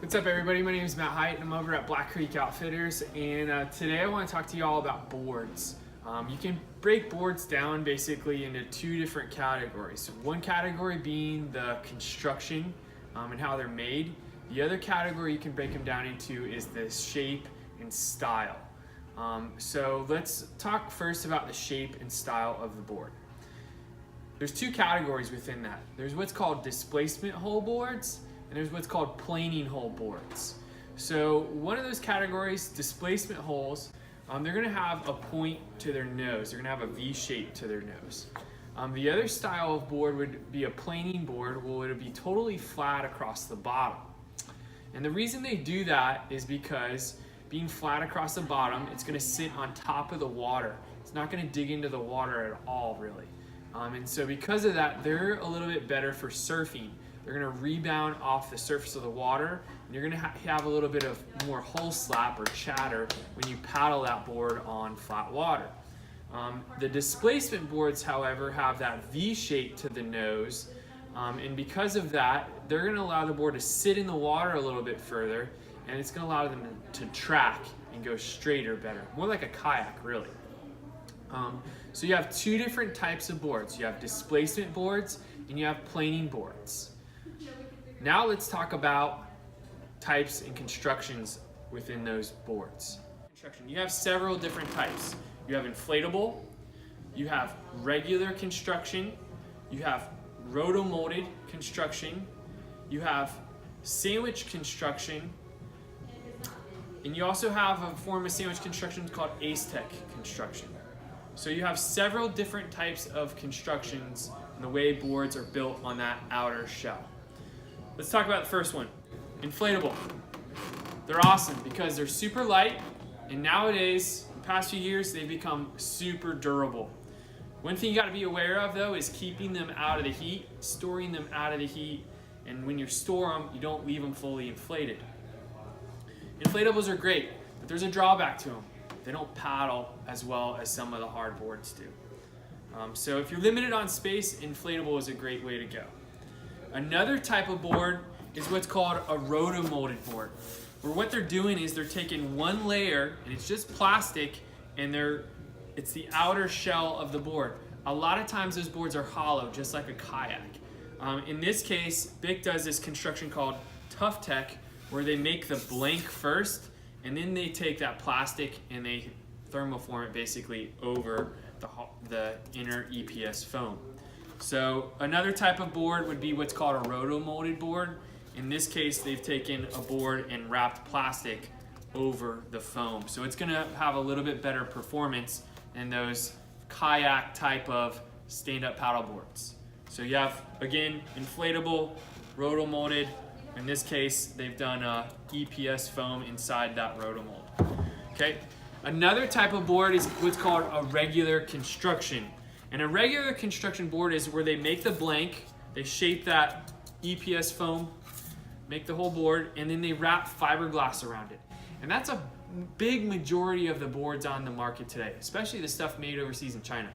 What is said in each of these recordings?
What's up, everybody? My name is Matt Hite, and I'm over at Black Creek Outfitters, and today I want to talk to you all about boards. You can break boards down basically into two different categories. One category being the construction and how they're made. The other category you can break them down into is the shape and style. So let's talk first about the shape and style of the board. There's two categories within that. There's what's called displacement hole boards, and there's what's called planing hole boards. So one of those categories, displacement holes, they're gonna have a point to their nose. They're gonna have a V shape to their nose. The other style of board would be a planing board, where it would be totally flat across the bottom. And the reason they do that is because being flat across the bottom, it's gonna sit on top of the water. It's not gonna dig into the water at all, really. And so because of that, they're a little bit better for surfing. They're gonna rebound off the surface of the water, and you're gonna have a little bit of more hull slap or chatter when you paddle that board on flat water. The displacement boards, however, have that V shape to the nose, and because of that, they're gonna allow the board to sit in the water a little bit further, and it's gonna allow them to track and go straighter better, more like a kayak, really. So you have two different types of boards. You have displacement boards and you have planing boards. Now let's talk about types and constructions within those boards. You have several different types. You have inflatable, you have regular construction, you have rotomolded construction, you have sandwich construction, and you also have a form of sandwich construction called Aztec construction. So you have several different types of constructions and the way boards are built on that outer shell. Let's talk about the first one, inflatable. They're awesome because they're super light, and nowadays, the past few years, they've become super durable. One thing you gotta be aware of though is keeping them out of the heat, storing them out of the heat, and when you store them, you don't leave them fully inflated. Inflatables are great, but there's a drawback to them. They don't paddle as well as some of the hard boards do. So if you're limited on space, inflatable is a great way to go. Another type of board is what's called a rotomolded board, where what they're doing is they're taking one layer, and it's just plastic, and it's the outer shell of the board. A lot of times those boards are hollow, just like a kayak. In this case, BIC does this construction called Tough Tech, where they make the blank first, and then they take that plastic and they thermoform it basically over the inner EPS foam. So another type of board would be what's called a rotomolded board. In this case, they've taken a board and wrapped plastic over the foam. So it's gonna have a little bit better performance than those kayak type of stand-up paddle boards. So you have, again, inflatable, rotomolded. In this case, they've done a EPS foam inside that rotomold. Okay. Another type of board is what's called a regular construction. And a regular construction board is where they make the blank, they shape that EPS foam, make the whole board, and then they wrap fiberglass around it. And that's a big majority of the boards on the market today, especially the stuff made overseas in China.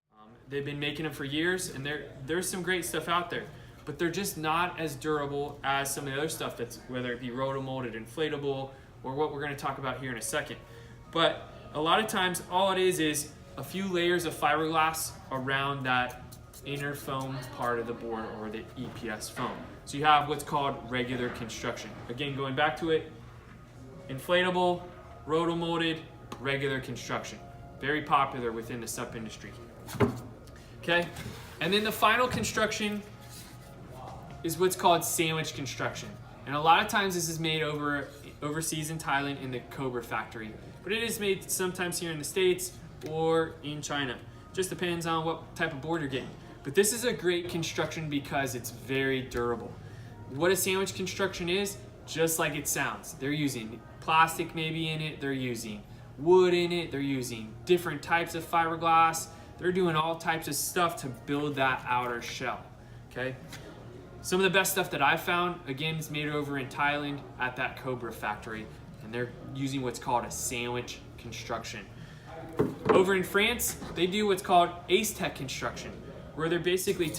They've been making them for years, and there's some great stuff out there, but they're just not as durable as some of the other stuff that's, whether it be rotomolded, inflatable, or what we're gonna talk about here in a second. But a lot of times, all it is a few layers of fiberglass around that inner foam part of the board, or the EPS foam. So you have what's called regular construction. Again, going back to it, inflatable, rotomolded, regular construction. Very popular within the SUP industry. Okay, and then the final construction is what's called sandwich construction. And a lot of times this is made overseas in Thailand in the Cobra factory. But it is made sometimes here in the States or in China. Just depends on what type of board you're getting. But this is a great construction because it's very durable. What a sandwich construction is, just like it sounds. They're using plastic maybe in it, they're using wood in it, they're using different types of fiberglass. They're doing all types of stuff to build that outer shell, okay? Some of the best stuff that I've found, again, is made over in Thailand at that Cobra factory, and they're using what's called a sandwich construction. Over in France, they do what's called Aztec construction, where they're basically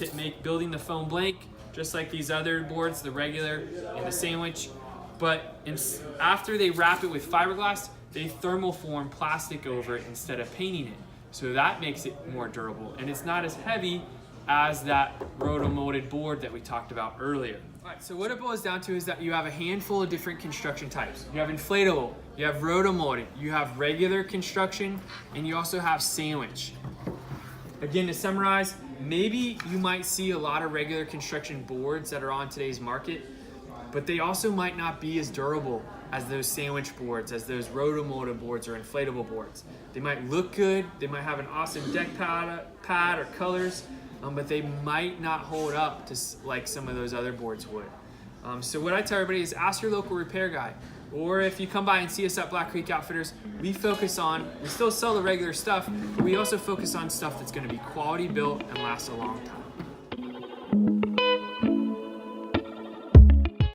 building the foam blank, just like these other boards, the regular and the sandwich, but after they wrap it with fiberglass, they thermoform plastic over it instead of painting it. So that makes it more durable, and it's not as heavy as that roto-molded board that we talked about earlier. All right, so what it boils down to is that you have a handful of different construction types. You have inflatable, you have roto-molded, you have regular construction, and you also have sandwich. Again, to summarize, maybe you might see a lot of regular construction boards that are on today's market, but they also might not be as durable as those sandwich boards, as those roto-molded boards or inflatable boards. They might look good, they might have an awesome deck pad or colors, but they might not hold up to like some of those other boards would. So what I tell everybody is ask your local repair guy, or if you come by and see us at Black Creek Outfitters, we still sell the regular stuff, but we also focus on stuff that's gonna be quality built and last a long time.